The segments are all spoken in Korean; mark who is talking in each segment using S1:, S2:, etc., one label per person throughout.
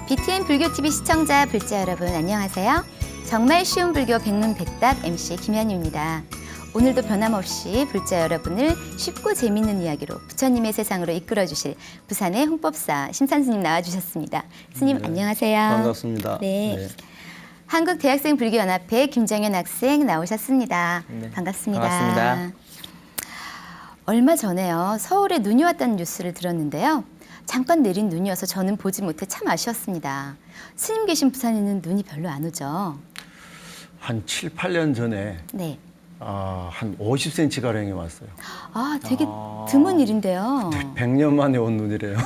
S1: BTN 불교TV 시청자, 불자 여러분 안녕하세요. 정말 쉬운 불교 백문백답 MC 김현희입니다. 오늘도 변함없이 불자 여러분을 쉽고 재미있는 이야기로 부처님의 세상으로 이끌어주실 부산의 홍법사 심산 스님 나와주셨습니다. 스님
S2: 네,
S1: 안녕하세요.
S2: 반갑습니다.
S1: 네. 한국대학생불교연합회 김정현 학생 나오셨습니다.
S3: 네,
S1: 반갑습니다.
S3: 반갑습니다.
S1: 얼마 전에요. 서울에 눈이 왔다는 뉴스를 들었는데요. 잠깐 내린 눈이어서 저는 보지 못해 참 아쉬웠습니다. 스님 계신 부산에는 눈이 별로 안 오죠?
S2: 한 7, 8년 전에
S1: 네.
S2: 한 50cm 가량이 왔어요.
S1: 아, 되게 드문 일인데요.
S2: 100년 만에 온 눈이래요.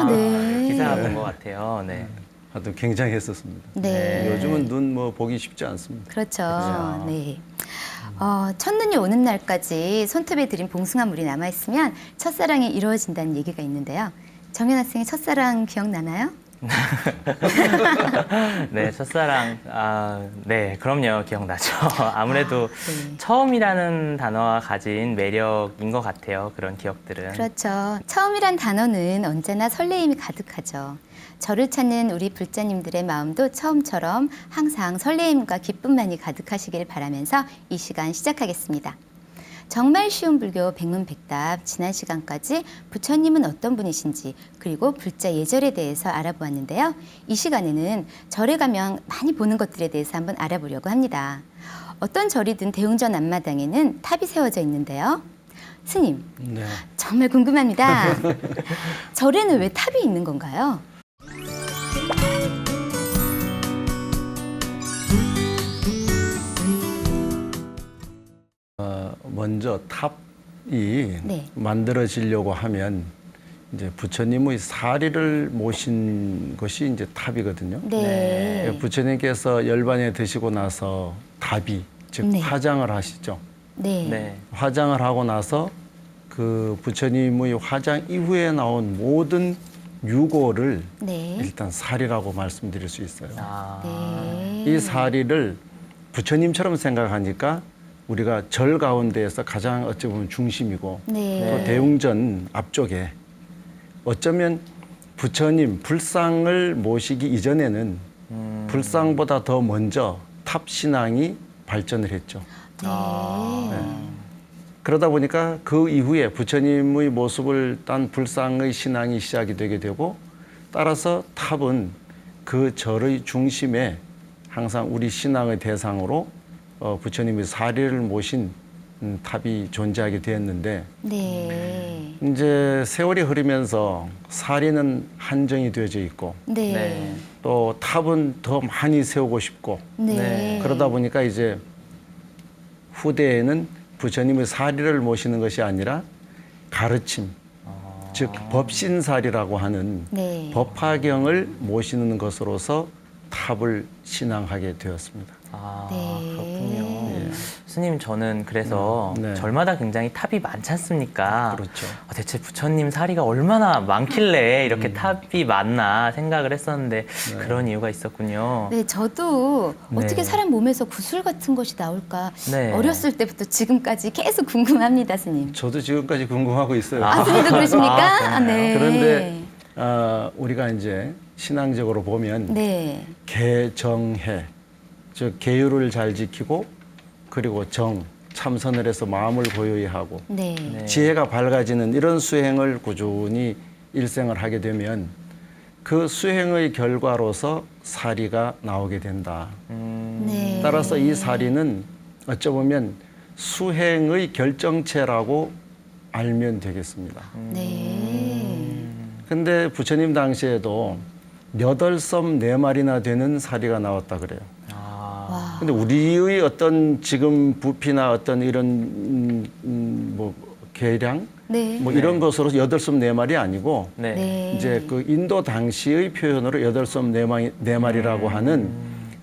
S1: 네.
S3: 기사 본 것 같아요. 네.
S2: 하여튼 굉장히 했었습니다.
S1: 네.
S2: 요즘은 눈 뭐 보기 쉽지 않습니다.
S1: 그렇죠.
S3: 그렇죠.
S1: 네. 첫눈이 오는 날까지 손톱에 들인 봉숭아 물이 남아있으면 첫사랑이 이루어진다는 얘기가 있는데요. 정현 학생의 첫사랑 기억나나요?
S3: 네, 첫사랑. 네, 그럼요. 기억나죠. 아무래도
S1: 네.
S3: 처음이라는 단어가 가진 매력인 것 같아요. 그런 기억들은.
S1: 그렇죠. 처음이란 단어는 언제나 설레임이 가득하죠. 저를 찾는 우리 불자님들의 마음도 처음처럼 항상 설레임과 기쁨만이 가득하시길 바라면서 이 시간 시작하겠습니다. 정말 쉬운 불교 백문백답 지난 시간까지 부처님은 어떤 분이신지 그리고 불자 예절에 대해서 알아보았는데요. 이 시간에는 절에 가면 많이 보는 것들에 대해서 한번 알아보려고 합니다. 어떤 절이든 대웅전 앞마당에는 탑이 세워져 있는데요. 스님,
S2: 네.
S1: 정말 궁금합니다. 절에는 왜 탑이 있는 건가요?
S2: 먼저 탑이
S1: 네.
S2: 만들어지려고 하면 이제 부처님의 사리를 모신 것이 이제 탑이거든요.
S1: 네.
S2: 부처님께서 열반에 드시고 나서 답이 즉
S1: 네.
S2: 화장을 하시죠.
S1: 네.
S3: 네.
S2: 화장을 하고 나서 그 부처님의 화장 이후에 나온 모든 유고를
S1: 네.
S2: 일단 사리라고 말씀드릴 수 있어요.
S1: 네.
S2: 이 사리를 부처님처럼 생각하니까 우리가 절 가운데에서 가장 어찌 보면 중심이고
S1: 네.
S2: 또 대웅전 앞쪽에 어쩌면 부처님 불상을 모시기 이전에는 불상보다 더 먼저 탑 신앙이 발전을 했죠.
S1: 네.
S2: 그러다 보니까 그 이후에 부처님의 모습을 딴 불상의 신앙이 시작이 되게 되고 따라서 탑은 그 절의 중심에 항상 우리 신앙의 대상으로 부처님의 사리를 모신 탑이 존재하게 되었는데
S1: 네.
S2: 이제 세월이 흐르면서 사리는 한정이 되어져 있고
S1: 네.
S3: 네.
S2: 또 탑은 더 많이 세우고 싶고
S1: 네.
S3: 네.
S2: 그러다 보니까 이제 후대에는 부처님의 사리를 모시는 것이 아니라 가르침, 즉 법신사리라고 하는
S1: 네.
S2: 법화경을 모시는 것으로서 탑을 신앙하게 되었습니다.
S1: 네.
S3: 그렇군요. 스님, 저는 그래서
S2: 네.
S3: 절마다 굉장히 탑이 많지 않습니까?
S2: 그렇죠.
S3: 대체 부처님 사리가 얼마나 많길래 이렇게 탑이 많나 생각을 했었는데 그런 이유가 있었군요.
S1: 네, 저도
S3: 네.
S1: 어떻게 사람 몸에서 구슬 같은 것이 나올까
S3: 네.
S1: 어렸을 때부터 지금까지 계속 궁금합니다, 스님.
S2: 저도 지금까지 궁금하고 있어요.
S1: 아, 스님도 그러십니까?
S3: 그러네요.
S1: 아, 네.
S2: 그런데 우리가 이제 신앙적으로 보면
S1: 네.
S2: 개정해, 즉 계율을 잘 지키고 그리고 참선을 해서 마음을 고요히 하고
S1: 네.
S3: 네.
S2: 지혜가 밝아지는 이런 수행을 꾸준히 일생을 하게 되면 그 수행의 결과로서 사리가 나오게 된다.
S1: 네.
S2: 따라서 이 사리는 어쩌보면 수행의 결정체라고 알면 되겠습니다.
S1: 네.
S2: 근데 부처님 당시에도 8섬 4마리나 되는 사리가 나왔다 그래요.
S1: 와.
S2: 근데 우리의 어떤 지금 부피나 어떤 이런 뭐 계량
S1: 네.
S2: 뭐 이런 것으로 8섬 4마리 아니고
S3: 네.
S1: 네.
S2: 이제 그 인도 당시의 표현으로 8섬 4마리라고 하는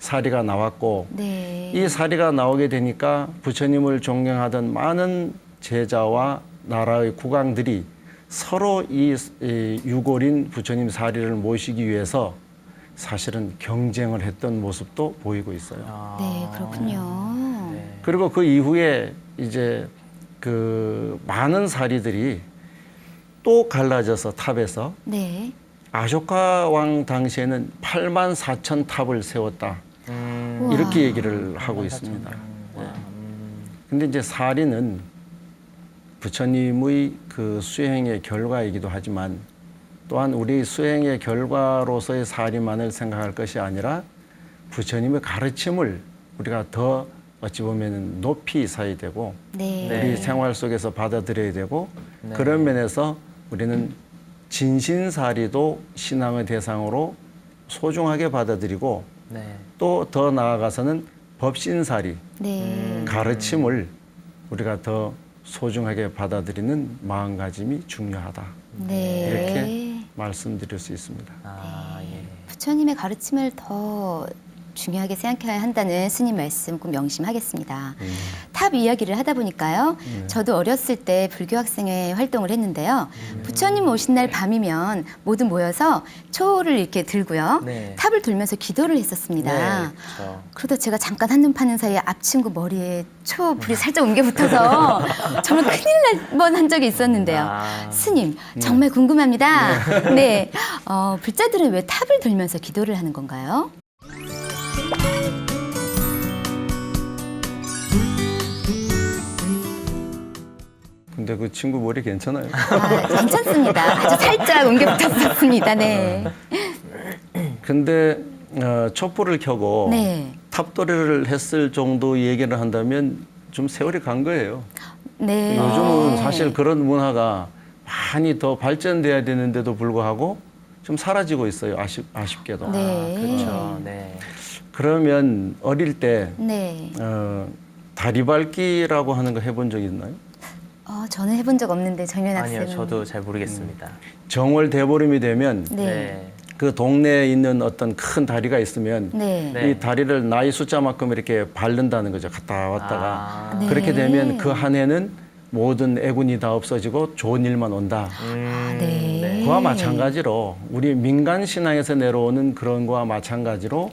S2: 사리가 나왔고
S1: 네.
S2: 이 사리가 나오게 되니까 부처님을 존경하던 많은 제자와 나라의 국왕들이 서로 이 유골인 부처님 사리를 모시기 위해서 사실은 경쟁을 했던 모습도 보이고 있어요.
S1: 네, 그렇군요.
S3: 네.
S2: 그리고 그 이후에 이제 그 많은 사리들이 또 갈라져서 탑에서
S1: 네.
S2: 아쇼카 왕 당시에는 8만 4천 탑을 세웠다.
S1: 우와.
S2: 이렇게 얘기를 하고 있습니다. 근데 이제 사리는 부처님의 그 수행의 결과이기도 하지만 또한 우리 수행의 결과로서의 사리만을 생각할 것이 아니라 부처님의 가르침을 우리가 더 어찌 보면 높이 사야 되고
S1: 네.
S3: 네.
S2: 우리 생활 속에서 받아들여야 되고
S3: 네.
S2: 그런 면에서 우리는 진신사리도 신앙의 대상으로 소중하게 받아들이고
S3: 네.
S2: 또 더 나아가서는 법신사리
S1: 네.
S2: 가르침을 우리가 더 소중하게 받아들이는 마음가짐이 중요하다.
S1: 네.
S2: 이렇게 말씀드릴 수 있습니다.
S3: 아, 예.
S1: 부처님의 가르침을 더 중요하게 생각해야 한다는 스님 말씀 꼭 명심하겠습니다. 탑 이야기를 하다 보니까요. 저도 어렸을 때 불교 학생회 활동을 했는데요. 부처님 오신 날 밤이면 모두 모여서 초를 이렇게 들고요.
S3: 네.
S1: 탑을 돌면서 기도를 했었습니다.
S3: 네, 그렇죠.
S1: 그러다 제가 잠깐 한눈 파는 사이에 앞 친구 머리에 초불이 살짝 옮겨 붙어서 정말 큰일 날 뻔한 적이 있었는데요.
S3: 아.
S1: 스님, 정말 궁금합니다. 네. 불자들은 왜 탑을 돌면서 기도를 하는 건가요?
S2: 근데 그 친구 머리 괜찮아요?
S1: 아, 괜찮습니다. 아주 살짝 옮겨 붙었었습니다. 네.
S2: 근데 촛불을 켜고
S1: 네.
S2: 탑도리를 했을 정도 얘기를 한다면 좀 세월이 간 거예요.
S1: 네.
S2: 요즘은 사실 그런 문화가 많이 더 발전돼야 되는데도 불구하고 좀 사라지고 있어요. 아쉽게도.
S1: 네.
S3: 그렇죠. 네.
S2: 그러면 어릴 때
S1: 네.
S2: 다리 밟기라고 하는 거 해본 적 있나요?
S1: 저는 해본 적 없는데 정연 학생은.
S3: 아니요, 저도 잘 모르겠습니다.
S2: 정월 대보름이 되면
S1: 네.
S2: 그 동네에 있는 어떤 큰 다리가 있으면
S1: 네.
S3: 네.
S2: 이 다리를 나이 숫자만큼 이렇게 밟는다는 거죠. 갔다 왔다가.
S3: 아.
S1: 네.
S2: 그렇게 되면 그 한 해는 모든 애군이 다 없어지고 좋은 일만 온다.
S1: 네.
S2: 그와 마찬가지로 우리 민간 신앙에서 내려오는 그런 거와 마찬가지로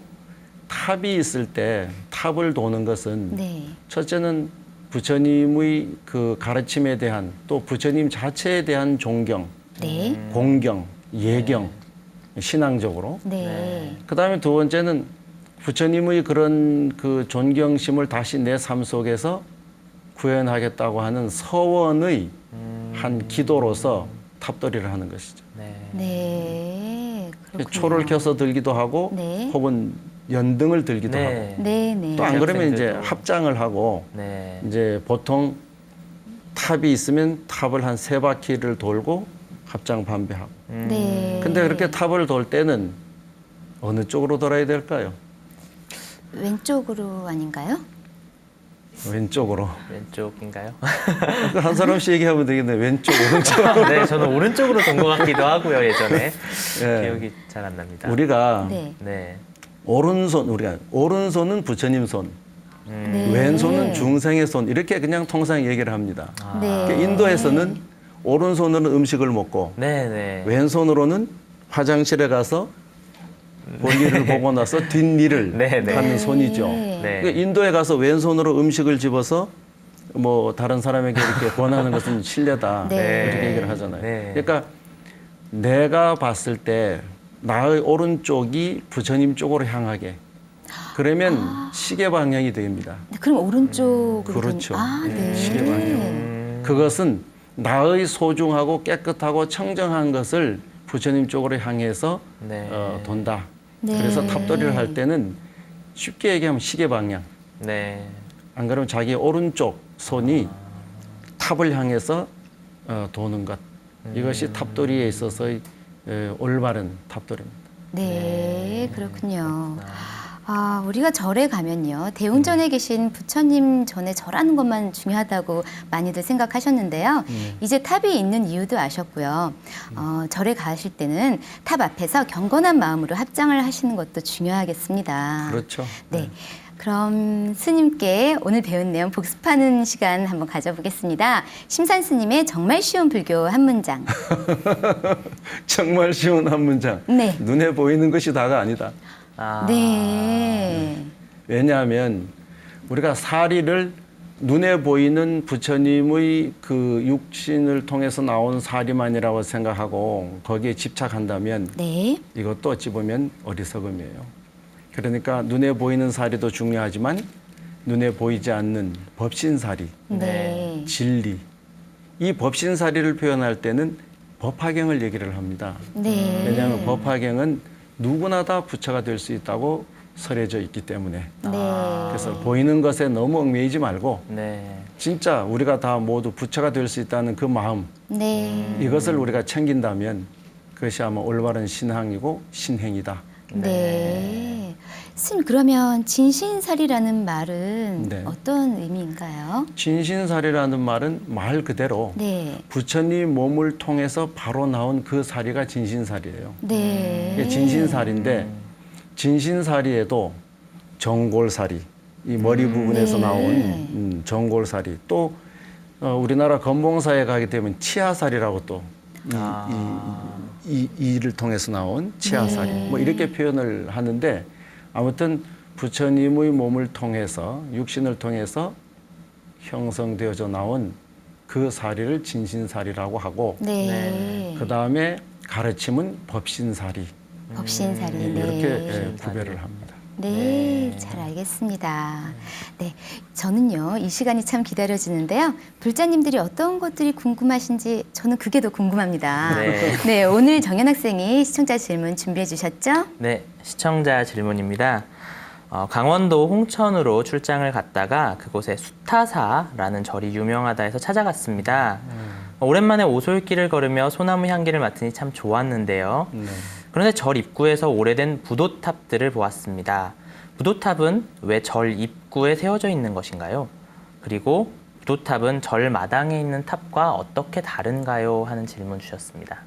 S2: 탑이 있을 때 탑을 도는 것은
S1: 네.
S2: 첫째는 부처님의 그 가르침에 대한 또 부처님 자체에 대한 존경,
S1: 네.
S2: 공경, 예경, 신앙적으로.
S1: 네.
S2: 그다음에 두 번째는 부처님의 그런 그 존경심을 다시 내 삶 속에서 구현하겠다고 하는 서원의 한 기도로서 탑도리를 하는 것이죠.
S3: 네.
S1: 네. 그렇군요.
S2: 초를 켜서 들기도 하고
S1: 네.
S2: 혹은 연등을 들기도 하고
S3: 네.
S1: 네. 네.
S2: 또 안 그러면 이제
S3: 학생들도.
S2: 합장을 하고
S3: 네.
S2: 이제 보통 탑이 있으면 탑을 한 3바퀴를 돌고 합장 반배하고.
S1: 네.
S2: 근데 그렇게 탑을 돌 때는 어느 쪽으로 돌아야 될까요?
S1: 왼쪽으로 아닌가요?
S2: 왼쪽으로.
S3: 왼쪽인가요?
S2: 한 사람씩 얘기하면 되겠네. 왼쪽, 오른쪽.
S3: 네, 저는 오른쪽으로 돈 것 같기도 하고요, 예전에.
S2: 예.
S3: 기억이 잘 안 납니다.
S2: 우리가
S1: 네.
S3: 네.
S2: 오른손은 부처님 손,
S1: 네.
S2: 왼손은 중생의 손 이렇게 그냥 통상 얘기를 합니다.
S1: 네.
S2: 그러니까 인도에서는 오른손으로는 음식을 먹고
S3: 네, 네.
S2: 왼손으로는 화장실에 가서 볼일을 보고 나서 뒷일을
S3: 네, 네.
S2: 하는 손이죠.
S3: 네.
S2: 그러니까 인도에 가서 왼손으로 음식을 집어서 뭐 다른 사람에게 이렇게 권하는 것은 실례다.
S1: 네.
S2: 이렇게 얘기를 하잖아요.
S3: 네.
S2: 그러니까 내가 봤을 때 나의 오른쪽이 부처님 쪽으로 향하게 그러면 시계 방향이 됩니다.
S1: 네, 그럼 오른쪽으로.
S2: 그렇죠.
S1: 네.
S2: 시계 방향. 그것은 나의 소중하고 깨끗하고 청정한 것을 부처님 쪽으로 향해서
S3: 네.
S2: 돈다.
S1: 네.
S2: 그래서 탑도리를 할 때는 쉽게 얘기하면 시계 방향.
S3: 네.
S2: 안 그러면 자기 오른쪽 손이 탑을 향해서 도는 것. 이것이 탑도리에 있어서의 올바른 탑도리입니다.
S1: 네, 그렇군요. 우리가 절에 가면요. 대웅전에 계신 부처님 전에 절하는 것만 중요하다고 많이들 생각하셨는데요. 이제 탑이 있는 이유도 아셨고요. 절에 가실 때는 탑 앞에서 경건한 마음으로 합장을 하시는 것도 중요하겠습니다.
S2: 그렇죠.
S1: 네. 그럼 스님께 오늘 배운 내용 복습하는 시간 한번 가져보겠습니다. 심산 스님의 정말 쉬운 불교 한 문장.
S2: 정말 쉬운 한 문장.
S1: 네.
S2: 눈에 보이는 것이 다가 아니다.
S3: 아.
S1: 네.
S2: 왜냐하면 우리가 사리를 눈에 보이는 부처님의 그 육신을 통해서 나온 사리만이라고 생각하고 거기에 집착한다면
S1: 네.
S2: 이것도 어찌 보면 어리석음이에요. 그러니까 눈에 보이는 사리도 중요하지만 눈에 보이지 않는 법신사리,
S1: 네.
S2: 진리. 이 법신사리를 표현할 때는 법화경을 얘기를 합니다.
S1: 네.
S2: 왜냐하면 법화경은 누구나 다 부처가 될 수 있다고 설해져 있기 때문에.
S1: 네.
S2: 그래서 보이는 것에 너무 얽매이지 말고
S3: 네.
S2: 진짜 우리가 다 모두 부처가 될 수 있다는 그 마음,
S1: 네.
S2: 이것을 우리가 챙긴다면 그것이 아마 올바른 신앙이고 신행이다.
S1: 네. 스님, 그러면 진신살이라는 말은
S2: 네.
S1: 어떤 의미인가요?
S2: 진신사리라는 말은 말 그대로
S1: 네.
S2: 부처님 몸을 통해서 바로 나온 그 사리가 진신사리예요.
S1: 네.
S2: 이게 진신사리인데 진신사리에도 정골사리, 이 머리 부분에서
S1: 네.
S2: 나온 정골사리, 또 우리나라 건봉사에 가게 되면 치아사리라고 또 이를 통해서 나온 치아사리,
S1: 네.
S2: 뭐 이렇게 표현을 하는데 아무튼 부처님의 몸을 통해서 육신을 통해서 형성되어져 나온 그 사리를 진신사리라고 하고
S1: 네.
S2: 그 다음에 가르침은 법신사리
S1: 법신살이. 네.
S2: 이렇게 구별을 합니다.
S1: 네, 잘 알겠습니다. 네, 저는요, 이 시간이 참 기다려지는데요. 불자님들이 어떤 것들이 궁금하신지 저는 그게 더 궁금합니다.
S3: 네.
S1: 네, 오늘 정연 학생이 시청자 질문 준비해 주셨죠?
S3: 네, 시청자 질문입니다. 강원도 홍천으로 출장을 갔다가 그곳에 수타사라는 절이 유명하다 해서 찾아갔습니다. 오랜만에 오솔길을 걸으며 소나무 향기를 맡으니 참 좋았는데요.
S2: 네.
S3: 그런데 절 입구에서 오래된 부도탑들을 보았습니다. 부도탑은 왜 절 입구에 세워져 있는 것인가요? 그리고 부도탑은 절 마당에 있는 탑과 어떻게 다른가요? 하는 질문 주셨습니다.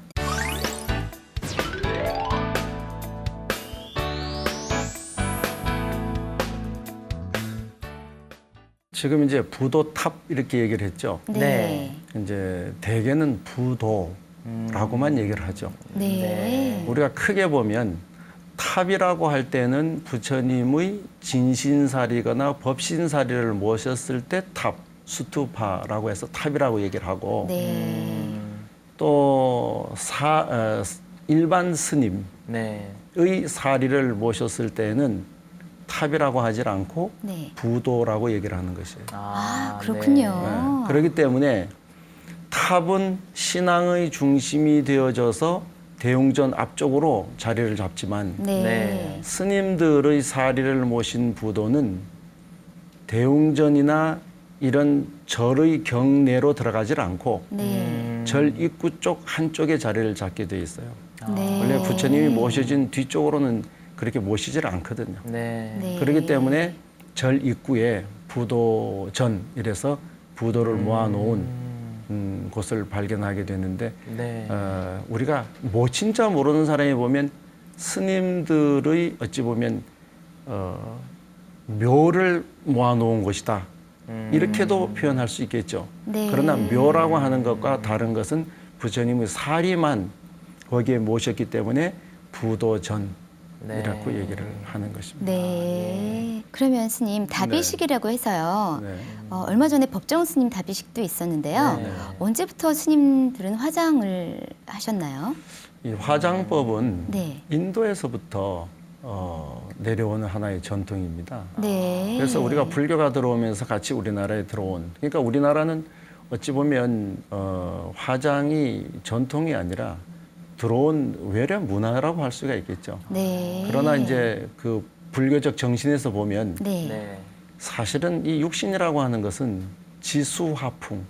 S2: 지금 이제 부도탑 이렇게 얘기를 했죠.
S1: 네.
S2: 이제 대개는 부도라고만 얘기를 하죠.
S1: 네.
S2: 우리가 크게 보면 탑이라고 할 때는 부처님의 진신사리거나 법신사리를 모셨을 때 탑, 수투파라고 해서 탑이라고 얘기를 하고
S1: 네.
S2: 또 일반 스님의
S3: 네.
S2: 사리를 모셨을 때는 탑이라고 하질 않고
S1: 네.
S2: 부도라고 얘기를 하는 것이에요.
S1: 아, 그렇군요.
S2: 네. 그렇기 때문에 탑은 신앙의 중심이 되어져서 대웅전 앞쪽으로 자리를 잡지만
S1: 네.
S3: 네.
S2: 스님들의 사리를 모신 부도는 대웅전이나 이런 절의 경내로 들어가질 않고
S1: 네.
S2: 절 입구 쪽 한쪽에 자리를 잡게 돼 있어요.
S1: 네.
S2: 원래 부처님이 모셔진 뒤쪽으로는 그렇게 모시질 않거든요.
S3: 네.
S1: 네.
S2: 그렇기 때문에 절 입구에 부도전 이래서 부도를 모아놓은 곳을 발견하게 되는데
S3: 네.
S2: 우리가 뭐 진짜 모르는 사람이 보면 스님들의 어찌 보면 묘를 모아놓은 곳이다. 이렇게도 표현할 수 있겠죠.
S1: 네.
S2: 그러나 묘라고 하는 것과 다른 것은 부처님의 사리만 거기에 모셨기 때문에 부도전 이라고 얘기를 하는 것입니다.
S1: 네. 그러면 스님, 다비식이라고 해서요.
S2: 네.
S1: 얼마 전에 법정 스님 다비식도 있었는데요.
S3: 네.
S1: 언제부터 스님들은 화장을 하셨나요?
S2: 이 화장법은
S1: 네.
S2: 인도에서부터 내려오는 하나의 전통입니다.
S1: 네.
S2: 그래서 우리가 불교가 들어오면서 같이 우리나라에 들어온, 그러니까 우리나라는 어찌 보면 화장이 전통이 아니라 들어온 외래 문화라고 할 수가 있겠죠.
S1: 네.
S2: 그러나 이제 그 불교적 정신에서 보면
S1: 네.
S3: 네.
S2: 사실은 이 육신이라고 하는 것은 지수화풍,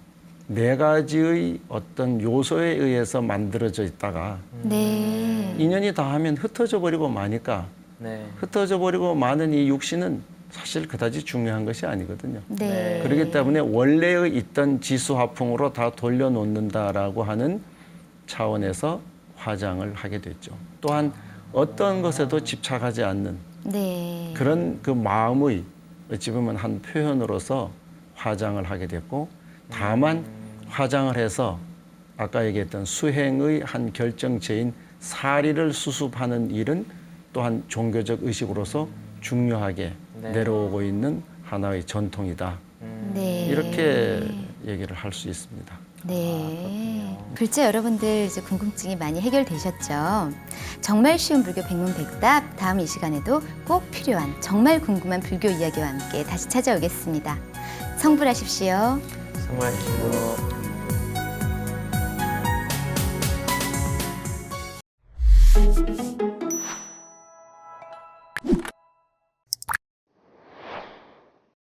S2: 네 가지의 어떤 요소에 의해서 만들어져 있다가
S1: 네.
S2: 인연이 다하면 흩어져 버리고 마니까
S3: 네.
S2: 흩어져 버리고 마는 이 육신은 사실 그다지 중요한 것이 아니거든요.
S1: 네.
S2: 그렇기 때문에 원래의 있던 지수화풍으로 다 돌려놓는다라고 하는 차원에서 화장을 하게 됐죠. 또한 어떤 것에도 집착하지 않는
S1: 네.
S2: 그런 그 마음의 어찌 보면 한 표현으로서 화장을 하게 됐고, 다만 화장을 해서 아까 얘기했던 수행의 한 결정체인 사리를 수습하는 일은 또한 종교적 의식으로서 중요하게
S3: 네.
S2: 내려오고 있는 하나의 전통이다.
S1: 네.
S2: 이렇게 얘기를 할 수 있습니다.
S1: 네. 불자 여러분들 이제 궁금증이 많이 해결되셨죠? 정말 쉬운 불교 백문백답 다음 이 시간에도 꼭 필요한 정말 궁금한 불교 이야기와 함께 다시 찾아오겠습니다. 성불하십시오.
S3: 성불하십시오.